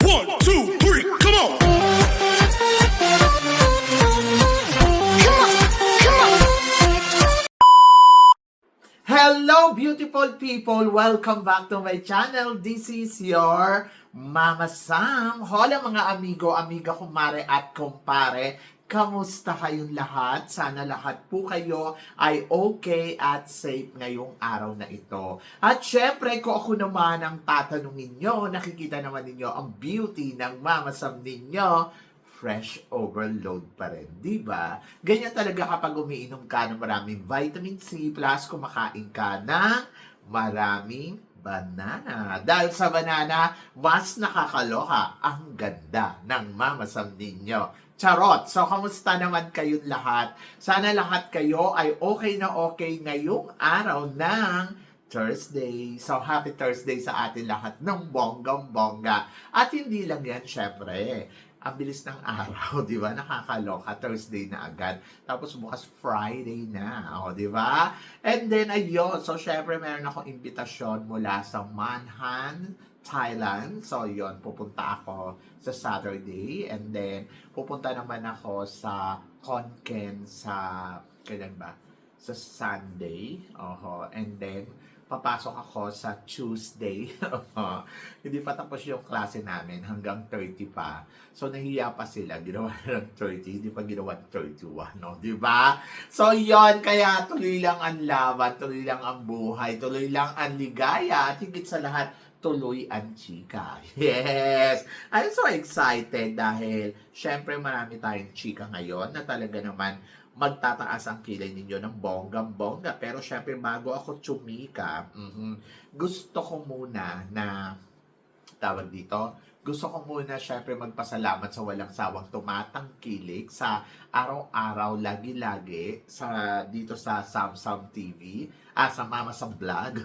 1, 2, 3, come on! Hello, beautiful people! Welcome back to my channel. This is your Mama Sam. Hola mga amigo, amiga, kumare at kumpare. Kamusta kayong lahat? Sana lahat po kayo ay okay at safe ngayong araw na ito. At syempre, kung ako naman ang tatanungin nyo, nakikita naman ninyo ang beauty ng Mama Sam ninyo, fresh overload pa rin, di ba? Ganyan talaga kapag umiinom ka ng maraming vitamin C plus kumakain ka ng maraming banana. Dahil sa banana, mas nakakaloka ang ganda ng Mama Sam ninyo. Charot! So, kamusta naman kayong lahat? Sana lahat kayo ay okay na okay ngayong araw ng Thursday. So, happy Thursday sa atin lahat ng bonggang-bongga. At hindi lang yan, syempre. Ang bilis ng araw, di ba? Nakakaloka. Thursday na agad. Tapos bukas Friday na. O, di ba? And then, ayun. So, syempre, meron akong imbitasyon mula sa Manhan, Thailand. So, yon, pupunta ako sa Saturday. And then, pupunta naman ako sa Konken sa, kailan ba? Sa Sunday. And then, papasok ako sa Tuesday. Hindi pa tapos yung klase namin. Hanggang 30 pa. So, nahiya pa sila. Ginawa ng 30. Hindi pa ginawa 31. No? Diba? So, yon. Kaya tuloy lang ang laban. Tuloy lang ang buhay. Tuloy lang ang ligaya. At higit sa lahat, tuloy ang chika. Yes! I'm so excited dahil syempre marami tayong chika ngayon na talaga naman magtataas ang kilay ninyo ng bonggang-bongga. Pero syempre bago ako chumika, gusto ko muna na tawag dito, gusto ko muna syempre magpasalamat sa walang sawang tumatangkilik sa araw-araw, lagi-lagi sa dito sa Samsam TV, sa Mama Sam Vlog.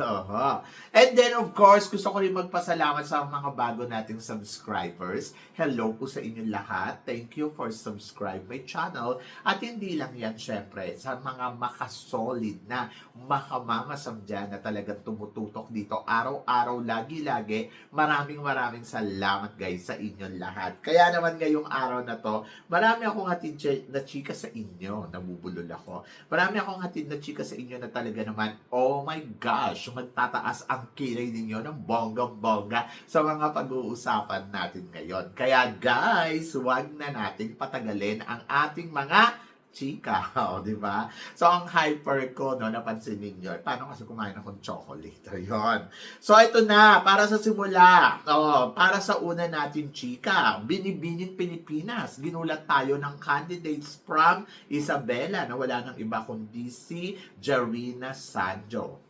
And then of course, gusto ko rin magpasalamat sa mga bago nating subscribers. Hello po sa inyong lahat. Thank you for subscribe my channel. At hindi lang yan syempre, sa mga makasolid na makamama Sam dyan na talagang tumututok dito araw-araw, lagi-lagi. Maraming salamat guys sa inyong lahat. Kaya naman ngayong araw na to, marami akong hatid na chika sa inyo. Nabubulol ako. Marami akong hatid na chika sa inyo na talaga naman, oh my gosh, magtataas ang kilay ninyo ng bonggang-bongga sa mga pag-uusapan natin ngayon. Kaya guys, huwag na natin patagalin ang ating mga chika, di ba? So, ang hyper ko, no, napansin ninyo, paano kasi kumain akong chocolate? Ayun. So, ito na, para sa simula, para sa una natin chika, Binibining Pilipinas, ginulat tayo ng candidates from Isabela, na wala nang iba kundi si Jarina Sanjo.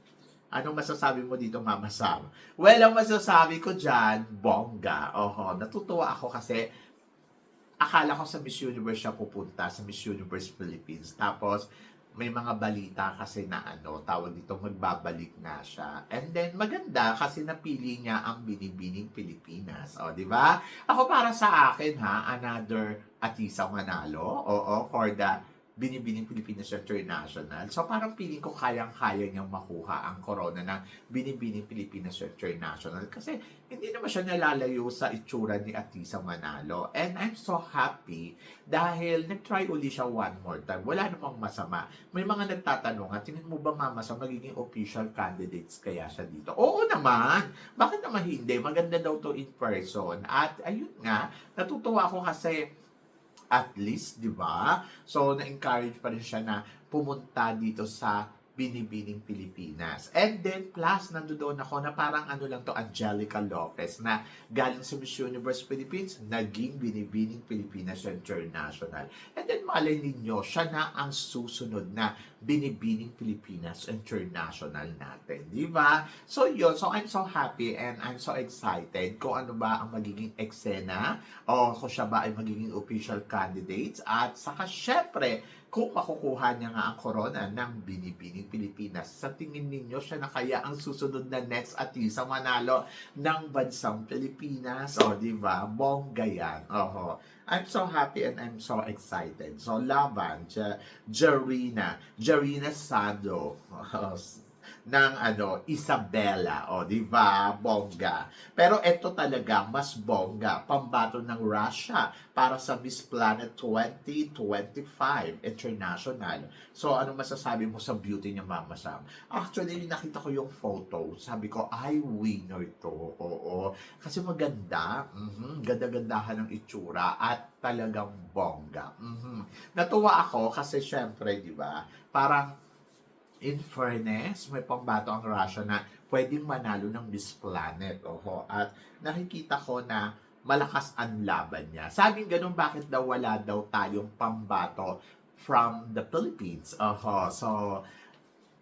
Anong masasabi mo dito, Mama Sam? Well, ang masasabi ko dyan, bongga. Natutuwa ako kasi akala ko sa Miss Universe siya pupunta, sa Miss Universe Philippines. Tapos, may mga balita kasi na tawag dito, magbabalik na siya. And then, maganda kasi napili niya ang Binibining Pilipinas. O, di ba? Ako para sa akin, another Atisa Manalo. For the Binibining Pilipinas International. So, parang feeling ko kayang-kaya niyang makuha ang corona ng Binibining Pilipinas International kasi hindi naman siya nalalayo sa itsura ni Atisa Manalo. And I'm so happy dahil nag-try uli siya one more time. Wala namang masama. May mga nagtatanong, tingin mo ba, Mama Sam, magiging official candidates kaya siya dito? Oo naman! Bakit naman hindi? Maganda daw to in person. At ayun nga, natutuwa ako kasi at least, di ba? So, na-encourage pa rin siya na pumunta dito sa Binibining Pilipinas. And then, plus, nandoon ako na parang lang to, Angelica Lopez, na galing sa Miss Universe Philippines, naging Binibining Pilipinas International. And then, malay ninyo, siya na ang susunod na Binibining Pilipinas International natin. Di ba? So, yun. So, I'm so happy and I'm so excited kung ano ba ang magiging eksena o kung siya ba ay magiging official candidates. At saka, syempre, kung makukuha niya nga ang corona ng Binibining Pilipinas. Sa tingin ninyo, siya na kaya ang susunod na next Atisa Manalo ng bansang Pilipinas? Di ba? Bongga yan. I'm so happy and I'm so excited. So, laban, Jarina Sando. ng Isabela, o di ba? Bongga. Pero ito talaga mas bongga, pambato ng Russia para sa Miss Planet 2025 International. So ano masasabi mo sa beauty niya, Mama Sam? Actually, nakita ko yung photo, sabi ko, ay, winner to. Oo. Kasi maganda, ganda-gandahan ng itsura at talagang bongga. Natuwa ako kasi syempre, di ba, parang in fairness, may pambato ang Russia na pwedeng manalo ng Miss Planet. Oho. At nakikita ko na malakas ang laban niya. Sabing ganun, bakit daw wala daw tayong pambato from the Philippines? Oho. So,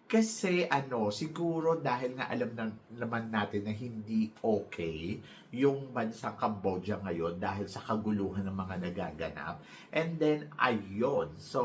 kasi siguro dahil nga alam naman natin na hindi okay yung bansang Cambodia ngayon dahil sa kaguluhan ng mga nagaganap. And then, ayun. So,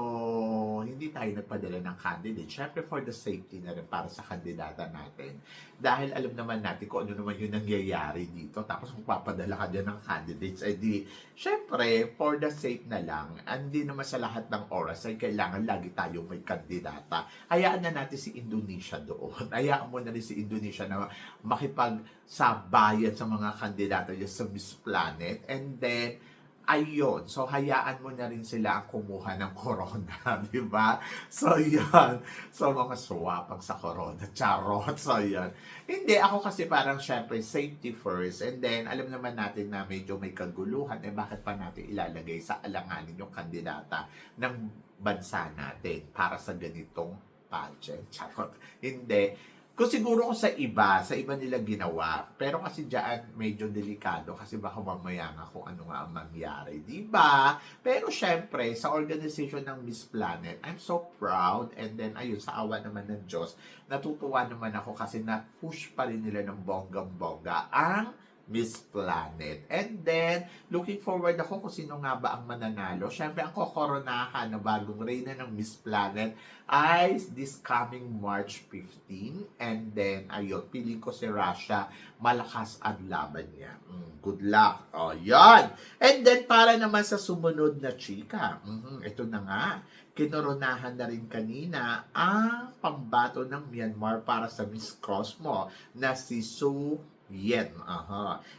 hindi tayo nagpadala ng candidate. Siyempre, for the safety na rin para sa kandidata natin. Dahil alam naman natin kung ano naman yung nangyayari dito. Tapos, magpapadala ka dyan ng candidates. Eh di, siyempre, for the safe na lang, hindi naman sa lahat ng oras ay kailangan lagi tayong may kandidata. Hayaan na natin si Indonesia doon. Hayaan mo na rin si Indonesia na makipagsabayan sa mga kandidata niya sa Miss Planet. And then, ayun. So, hayaan mo na rin sila ang kumuha ng corona, di ba? So, yan. So, mga swapang sa corona. Charot. So, yan. Hindi, ako kasi parang syempre safety first. And then, alam naman natin na medyo may kaguluhan. Eh, bakit pa natin ilalagay sa alanganin yung kandidata ng bansa natin para sa ganitong pageant? Charot. Hindi. Kung siguro sa iba nila ginawa. Pero kasi diyan medyo delikado kasi baka mamaya nga kung ano nga ang mangyari, di ba? Pero syempre, sa organization ng Miss Planet, I'm so proud. And then, ayun, sa awa naman ng Diyos, natutuwa naman ako kasi na-push pa rin nila ng bonggang-bongga ang Miss Planet. And then, looking forward ako kung sino nga ba ang mananalo. Siyempre, ang kokoronahan na bagong reyna ng Miss Planet ay this coming March 15. And then, ayun, piling ko si Russia, malakas ang laban niya. Good luck. O, yan. And then, para naman sa sumunod na chika, ito na nga, kinoronahan na rin kanina ang pambato ng Myanmar para sa Miss Cosmo na si Su Yen.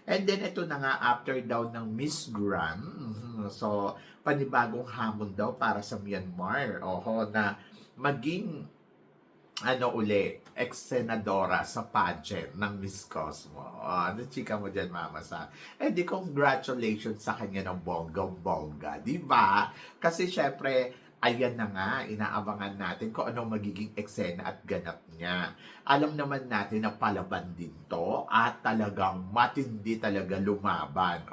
And then, ito na nga, after daw ng Miss Grand, so, panibagong hamon daw para sa Myanmar, na maging, ex-senadora sa pageant ng Miss Cosmo. Ano chika mo dyan, Mama Sa? Eh, di congratulations sa kanya ng bonggang-bongga, di ba? Kasi, syempre, ayan na nga, inaabangan natin kung ano magiging eksena at ganap niya. Alam naman natin na palaban din to at talagang matindi talaga lumaban.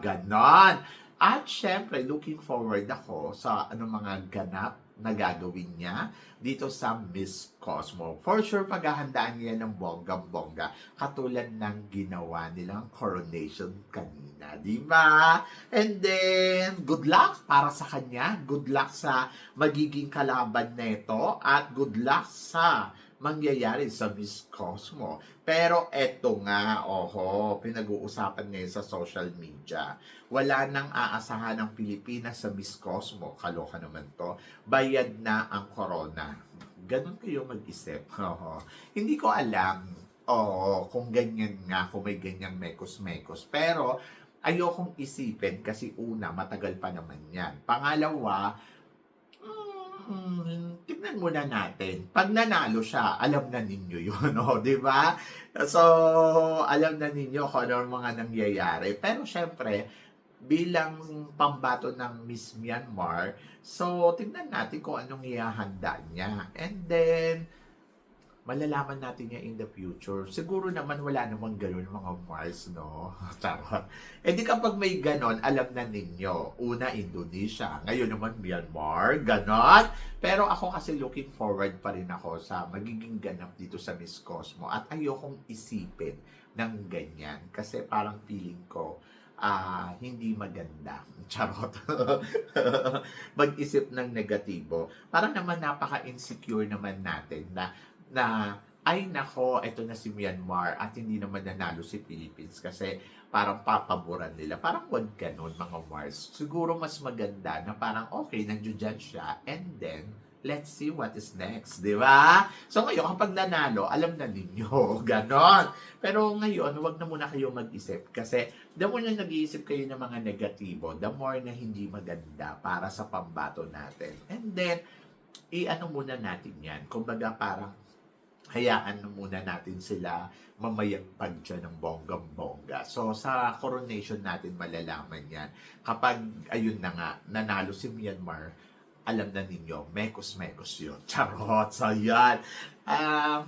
Ganon. At syempre, looking forward ako sa mga ganap na gagawin niya dito sa Miss Cosmo. For sure, paghahandaan niya ng bonggang-bongga katulad ng ginawa nilang coronation kanina, di ba? And then, good luck para sa kanya. Good luck sa magiging kalaban nito at good luck sa mangyayari sa Miss Cosmo. Pero eto nga, pinag-uusapan ngayon sa social media. Wala nang aasahan ng Pilipinas sa Miss Cosmo. Kaloka naman to. Bayad na ang corona. Ganun kayo mag-isip. Hindi ko alam kung ganyan nga, kung may ganyang mekos-mekos. Pero ayokong isipin kasi una, matagal pa naman yan. Pangalawa, tignan muna natin. Pag nanalo siya, alam na ninyo yun, di ba? So, alam na ninyo kung ano mga nangyayari. Pero syempre, bilang pambato ng Miss Myanmar, so, tignan natin kung anong ihahanda niya. And then, malalaman natin niya in the future. Siguro naman wala namang ganun mga Mars, no? Charot. E di kapag may ganon, alam na ninyo. Una, Indonesia. Ngayon naman, Myanmar. Ganon. Pero ako kasi looking forward pa rin ako sa magiging ganap dito sa Miss Cosmo. At ayokong isipin ng ganyan. Kasi parang feeling ko, hindi maganda. Charot. Mag-isip ng negatibo. Parang naman napaka-insecure naman natin na ay nako, eto na si Myanmar at hindi naman nanalo si Philippines kasi parang papaboran nila. Parang wag ganun mga Mars. Siguro mas maganda na parang okay, nandiyan siya and then let's see what is next, di ba? So ngayon, kapag nanalo, alam na ninyo, ganon. Pero ngayon, wag na muna kayo mag-isip kasi the more na nag-iisip kayo ng mga negatibo, the more na hindi maganda para sa pambato natin. And then, i-ano muna natin yan. Kumbaga parang hayaan na muna natin sila mamayagpag dyan ng bonggang-bongga. So, sa coronation natin malalaman yan. Kapag, ayun na nga, nanalo si Myanmar, alam na ninyo, mekos-mekos yun. Charot! So, yan.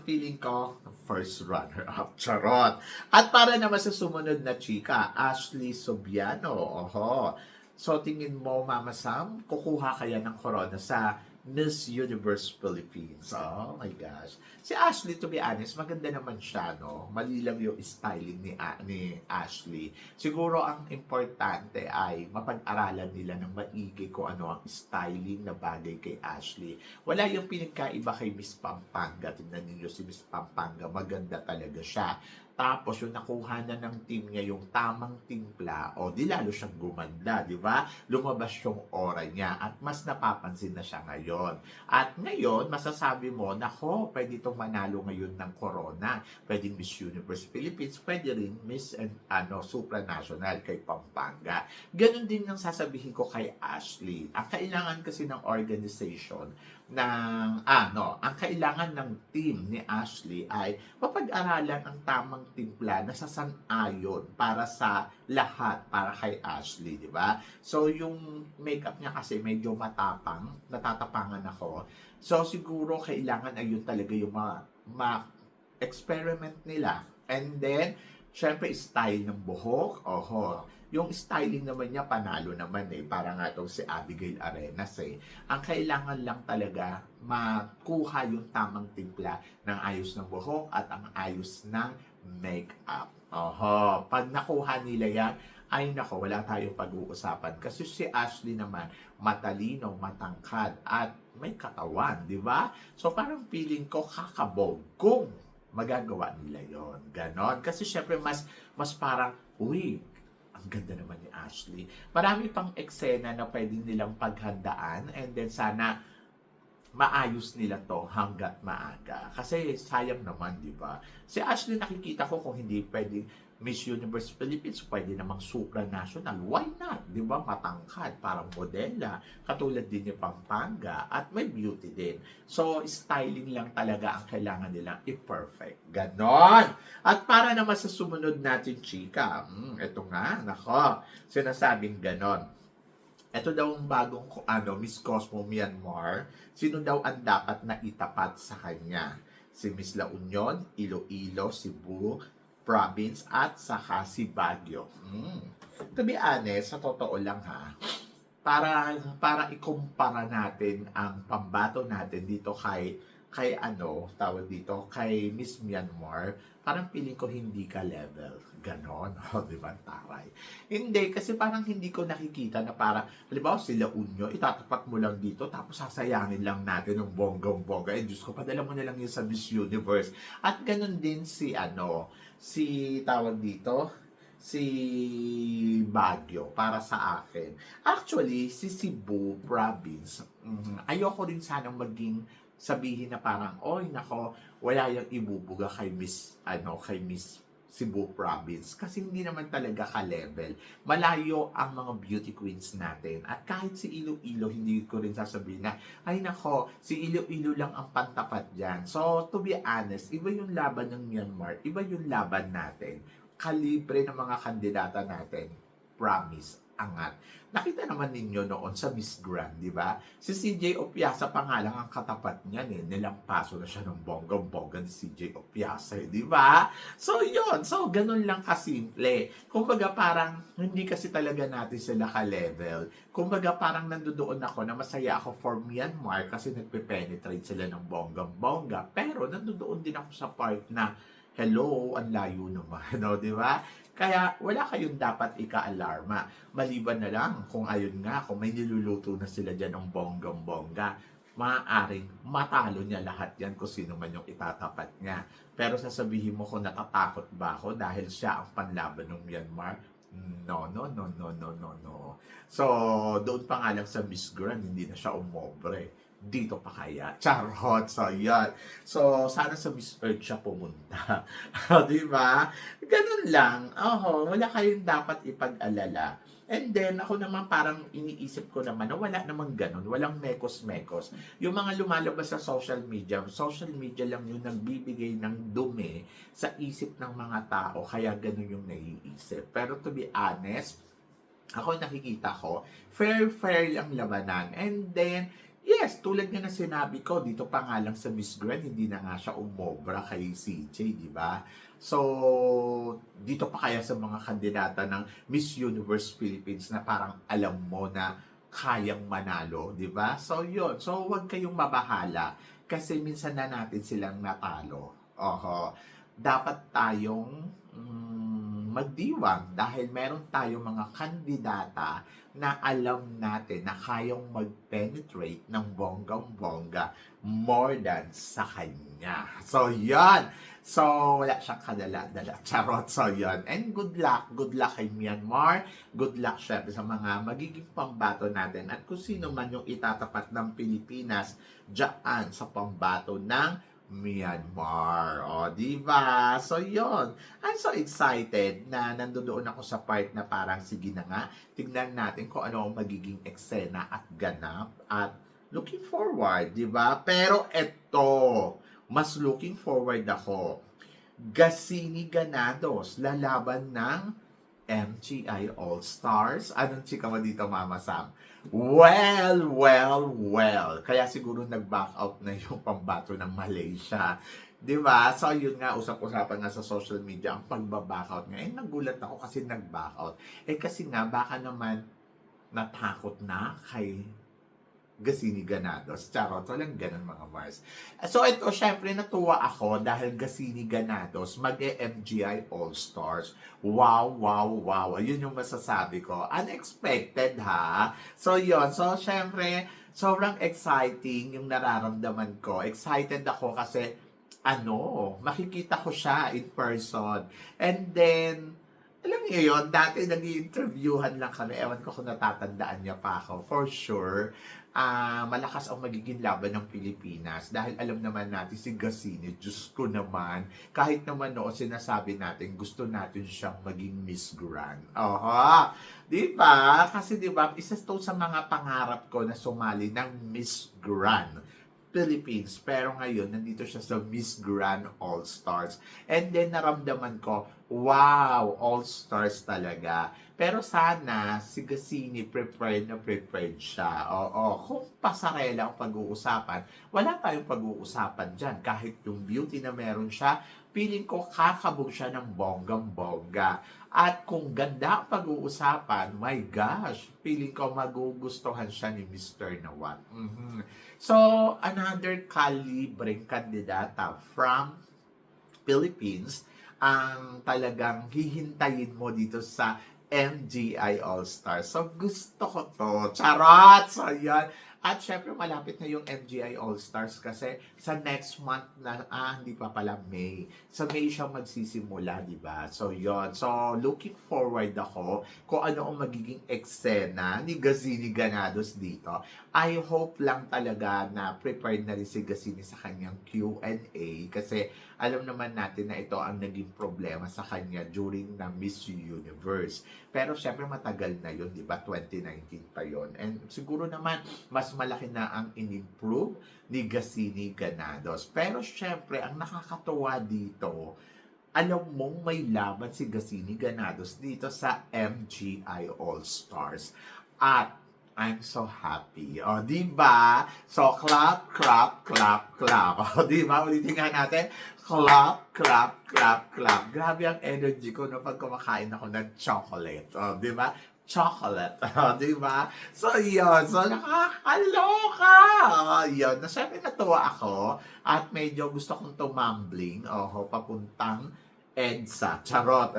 Feeling ko, first runner-up. Charot! At para naman sa sumunod na chika, Ashley Sobiano. Oho. So, tingin mo, Mama Sam, kukuha kaya ng corona sa Miss Universe Philippines. Oh my gosh. Si Ashley, to be honest, maganda naman siya, no? Mali lang yung styling ni Ashley. Siguro ang importante ay mapag-aralan nila ng maigi kung ano ang styling na bagay kay Ashley. Wala yung pinagkaiba kay Miss Pampanga. Tingnan ninyo si Miss Pampanga, maganda talaga siya. Tapos yung nakuha na ng team niya yung tamang timpla, o di lalo siyang gumanda, di ba? Lumabas yung aura niya at mas napapansin na siya ngayon. At ngayon, masasabi mo, nako, pwede itong manalo ngayon ng corona. Pwede Miss Universe Philippines, pwede rin Miss Supranational kay Pampanga. Ganon din yung sasabihin ko kay Ashley. Ang kailangan kasi ng organization ang kailangan ng team ni Ashley ay mapag-aralan ang tamang timpla na sasang-ayon para sa lahat, para kay Ashley, di ba? So, yung makeup niya kasi medyo matapang, natatapangan ako. So, siguro kailangan ayun talaga yung ma-experiment nila. And then, syempre, style ng buhok, yung styling naman niya, panalo naman Para nga itong si Abigail Arenas Ang kailangan lang talaga, makuha yung tamang timpla ng ayos ng buhok at ang ayos ng makeup. Pag nakuha nila yan, ay nako, wala tayong pag-uusapan. Kasi si Ashley naman, matalino, matangkad, at may katawan, di ba? So parang feeling ko kakabog kung magagawa nila yon. Ganon. Kasi syempre mas parang, uy, ang ganda naman ni Ashley. Marami pang eksena na pwedeng nilang paghandaan and then sana maayos nila to hanggat maaga. Kasi sayang naman, di ba? Si Ashley nakikita ko kung hindi pwedeng Miss Universe Philippines, pwede namang supranational. Why not? Di ba? Matangkad, parang modela. Katulad din ni Pampanga. At may beauty din. So, styling lang talaga ang kailangan nilang i-perfect. Ganon! At para naman sa sumunod natin, chika, eto nga, nako, sinasabing ganon. Ito daw ang bagong Miss Cosmo Myanmar. Sino daw ang dapat na itapat sa kanya? Si Miss La Union, Iloilo, Cebu, Province, at saka si Baguio. To be honest, sa totoo lang para ikumpara natin ang pambato natin dito kay Miss Myanmar, parang feeling ko hindi ka level. Ganon. Di ba? Taray. Hindi, kasi parang hindi ko nakikita na parang, halimbawa sila Unyo, itatapat mo lang dito, tapos sasayangin lang natin ng bonggang-bongga. Diyos ko, padala mo na lang yun sa Miss Universe. At ganon din si Baguio para sa akin. Actually, si Cebu Province, ayoko rin sanang sabihin na parang, oy nako, wala yung ibubuga kay Miss Cebu Province kasi hindi naman talaga ka-level. Malayo ang mga beauty queens natin. At kahit si Iloilo, hindi ko rin sasabihin na, ay nako, si Iloilo lang ang pantapat dyan. So, to be honest, iba yung laban ng Myanmar, iba yung laban natin. Kalibre ng mga kandidata natin. Promise. Angat. Nakita naman ninyo noon sa Miss Grand, di ba? Si CJ Opiasa pa nga lang ang katapat niyan Nilampaso na siya ng bonggang-bongga ni CJ Opiasa, di ba? So, yun. So, ganun lang kasimple. Kumbaga parang, hindi kasi talaga natin sila ka-level. Kumbaga parang nandoon ako na masaya ako for Myanmar kasi nagpe-penetrate sila ng bonggang-bongga. Pero nandoon din ako sa part na, hello, ang layo naman, di ba? Kaya wala kayong dapat ika-alarma. Maliban na lang kung kung may niluluto na sila dyan ng bonggang-bongga, maaaring matalo niya lahat yan kung sino man yung itatapat niya. Pero sasabihin mo kung natatakot ba ako dahil siya ang panlaban ng Myanmar? No. So, doon pa nga lang sa Miss Grand, hindi na siya umobre. dito pa kaya? Charot! So, yan. So, sana sa Miss Earth siya pumunta. Di ba? Ganun lang. Wala kayong dapat ipag-alala. And then, ako naman parang iniisip ko naman na wala namang ganun. Walang mekos-mekos. Yung mga lumalabas sa social media lang yung nagbibigay ng dumi sa isip ng mga tao. Kaya ganun yung naiisip. Pero to be honest, ako nakikita ko, fair lang labanan. And then, yes, tulad nga na sinabi ko, dito pa nga lang sa Miss Grand, hindi na nga siya umobra kay CJ, di ba? So, dito pa kaya sa mga kandidata ng Miss Universe Philippines na parang alam mo na kayang manalo, di ba? So, yun. So, huwag kayong mabahala kasi minsan na natin silang natalo. Dapat tayong magdiwang dahil meron tayong mga kandidata na alam natin na kayang mag-penetrate ng bonggang-bongga more than sa kanya. So, yan. So, wala siyang kadala-dala. Charot. So, yan. And good luck. Good luck kay Myanmar. Good luck, syempre, sa mga magiging pambato natin. At kung sino man yung itatapat ng Pilipinas dyan sa pambato ng Myanmar. Diba? So, yon. I'm so excited na nandoon ako sa part na parang sige na nga, tignan natin kung ano ang magiging eksena at ganap at looking forward, diba? Pero eto, mas looking forward ako. Gasini Ganados, lalaban ng MGI All-Stars. Anong chika mo dito, Mama Sam? Well. Kaya siguro nag-back out na yung pambato ng Malaysia. Diba? So, yun nga, usap-usapan nga sa social media ang pagbaback out nga. Nagulat ako kasi nag-back out. Kasi nga, baka naman natakot na kay Gasini Ganados. Charot, walang ganun mga Mars. So ito, syempre natuwa ako dahil Gasini Ganados mag-MGI All-Stars. Wow. Ayun yung masasabi ko. Unexpected ha. So yun. So syempre, sobrang exciting yung nararamdaman ko. Excited ako kasi makikita ko siya in person. And then, alam niyo yun, dati nag-i-interviewhan lang kami. Ewan ko kung natatandaan niya pa ako. For sure, malakas ang magiging laban ng Pilipinas. Dahil alam naman natin si Gasini, Diyos ko naman, kahit naman noon sinasabi natin, gusto natin siyang maging Miss Grand. Diba? Kasi diba, isa to sa mga pangarap ko na sumali ng Miss Grand Philippines. Pero ngayon, nandito siya sa Miss Grand All-Stars. And then, naramdaman ko, wow, All-Stars talaga. Pero sana, si Gasini prepared siya. Kung pasarela ang pag-uusapan, wala tayong pag-uusapan dyan. Kahit yung beauty na meron siya, feeling ko kakabog siya ng bonggang-bongga. At kung ganda ang pag-uusapan, my gosh, feeling ko magugustuhan siya ni Mr. Nawat. So, another calibreng kandidata from Philippines ang talagang hihintayin mo dito sa MGI All-Stars. So, gusto ko to. Charot! So, yan. At syempre, malapit na yung MGI All-Stars kasi sa next month na, hindi pa pala May. Sa May siya magsisimula, di ba? So, yon. So, looking forward ako kung ano ang magiging eksena ni Gasini Ganados dito. I hope lang talaga na prepared na rin si Gasini sa kanyang Q&A kasi alam naman natin na ito ang naging problema sa kanya during na Miss Universe. Pero syempre matagal na yun, di ba? 2019 pa yun. And siguro naman, mas malaki na ang in-improve ni Gasini Ganados. Pero syempre, ang nakakatuwa dito, alam mong may laban si Gasini Ganados dito sa MGI All-Stars. At I'm so happy. Diba? So, clap. Diba? Ulitin nga natin. Clap. Grabe ang energy ko no pag kumakain ako ng chocolate. Diba? Chocolate. Diba? So, yun. So, nakakaloka. Yun. Siyempre, natuwa ako. At medyo gusto kong tumambling. Papuntang EDSA. Charot.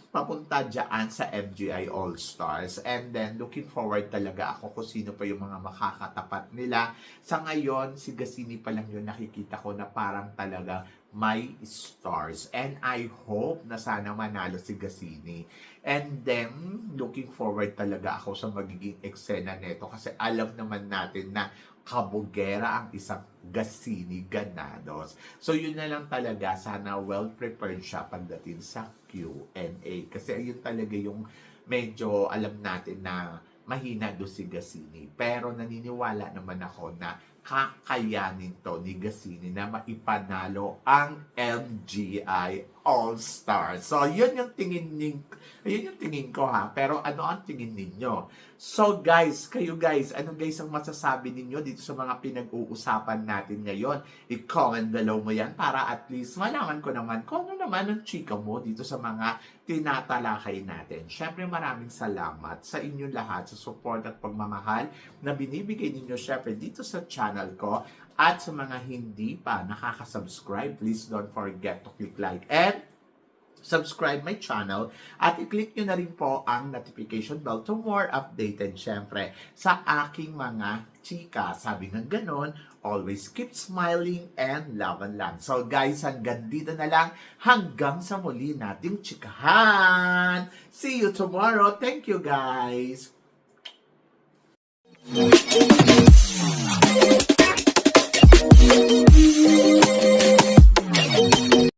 Papunta dyan sa MGI All-Stars. And then, looking forward talaga ako kung sino pa yung mga makakatapat nila. Sa ngayon, si Gasini pa lang yung nakikita ko na parang talaga my stars. And I hope na sana manalo si Gasini. And then, looking forward talaga ako sa magiging eksena nito kasi alam naman natin na kabugera ang isang Gasini Ganados. So yun na lang talaga, sana well-prepared siya pagdating sa Q&A. Kasi ayun talaga yung medyo alam natin na mahina do si Gasini. Pero naniniwala naman ako na kakayanin to ni Gasini na maipanalo ang MGI All-Stars. So, yun yung tingin ko ha. Pero ano ang tingin ninyo? So guys, ano guys ang masasabi ninyo dito sa mga pinag-uusapan natin ngayon? I-comment below mo yan para at least malaman ko naman kung ano naman ang chika mo dito sa mga tinatalakay natin. Syempre maraming salamat sa inyong lahat sa support at pagmamahal na binibigay ninyo syempre dito sa channel ko. At sa mga hindi pa nakaka-subscribe, please don't forget to click like and subscribe my channel at i-click nyo na rin po ang notification bell to more updated syempre sa aking mga chika. Sabi ng ganon, always keep smiling and laban lang. So guys, hanggang dito na lang. Hanggang sa muli nating chikahan. See you tomorrow. Thank you guys.